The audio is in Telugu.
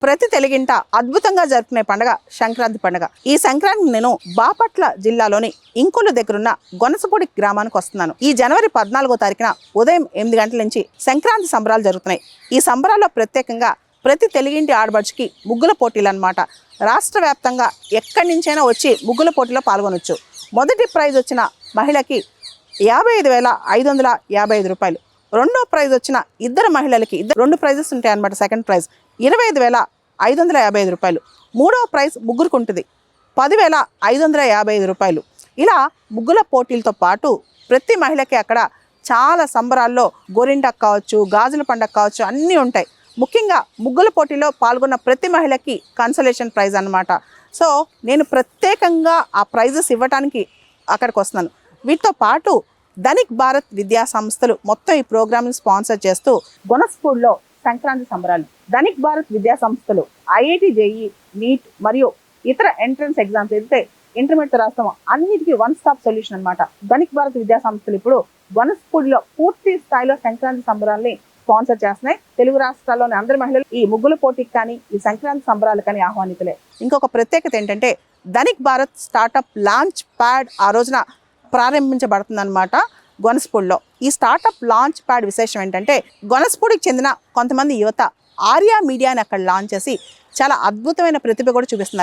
ప్రతి తెలుగింట అద్భుతంగా జరుపుకునే పండుగ సంక్రాంతి పండుగ. ఈ సంక్రాంతి నేను బాపట్ల జిల్లాలోని ఇంకొల్లు దగ్గరున్న గొనసపూడి గ్రామానికి వస్తున్నాను. ఈ జనవరి 14వ తారీఖున ఉదయం 8 గంటల నుంచి సంక్రాంతి సంబరాలు జరుగుతున్నాయి. ఈ సంబరాల్లో ప్రత్యేకంగా ప్రతి తెలుగింటి ఆడబడుచుకి ముగ్గుల పోటీలు అన్నమాట. రాష్ట్ర వ్యాప్తంగా ఎక్కడి నుంచైనా వచ్చి ముగ్గుల పోటీలో పాల్గొనవచ్చు. మొదటి ప్రైజ్ వచ్చిన మహిళకి 55,555 రూపాయలు. రెండో ప్రైజ్ వచ్చిన ఇద్దరు మహిళలకి 2 ప్రైజెస్ ఉంటాయి అన్నమాట. సెకండ్ ప్రైజ్ 25,555 రూపాయలు. మూడో ప్రైజ్ ముగ్గురికి ఉంటుంది 10,555 రూపాయలు. ఇలా ముగ్గుల పోటీలతో పాటు ప్రతి మహిళకి అక్కడ చాలా సంబరాల్లో గోరింటాకు కావచ్చు, గాజుల పండగ కావచ్చు, అన్నీ ఉంటాయి. ముఖ్యంగా ముగ్గుల పోటీలో పాల్గొన్న ప్రతి మహిళకి కన్సలేషన్ ప్రైజ్ అన్నమాట. సో నేను ప్రత్యేకంగా ఆ ప్రైజెస్ ఇవ్వడానికి అక్కడికి వస్తున్నాను. వీటితో పాటు ధనిక్ భారత్ విద్యా సంస్థలు మొత్తం ఈ ప్రోగ్రామ్ని స్పాన్సర్ చేస్తూ గొనసపూడిలో సంక్రాంతి సంబరాలు. ధనిక్ భారత్ విద్యా సంస్థలు IIT JEE నీట్ మరియు ఇతర ఎంట్రన్స్ ఎగ్జామ్స్ ఏదైతే ఇంటర్మీడియట్ రాస్తామో అన్నిటికీ వన్ స్టాప్ సొల్యూషన్ అన్నమాట. ధనిక్ భారత్ విద్యా సంస్థలు ఇప్పుడు గొనసపూడిలో పూర్తి స్థాయిలో సంక్రాంతి సంబరాల్ని స్పాన్సర్ చేస్తున్నాయి. తెలుగు రాష్ట్రాల్లోని అందరి మహిళలు ఈ ముగ్గుల పోటీకి కానీ ఈ సంక్రాంతి సంబరాలు కానీ ఆహ్వానితులే. ఇంకొక ప్రత్యేకత ఏంటంటే Dhanik Bharat startup launch pad ఆ రోజున ప్రారంభించబడుతుందన్నమాట గొనసపూడిలో. ఈ స్టార్టప్ లాంచ్ ప్యాడ్ విశేషం ఏంటంటే గొనసపూడికి చెందిన కొంతమంది యువత ఆర్యా మీడియాని అక్కడ లాంచ్ చేసి చాలా అద్భుతమైన ప్రతిభ కూడా చూపిస్తున్నారు.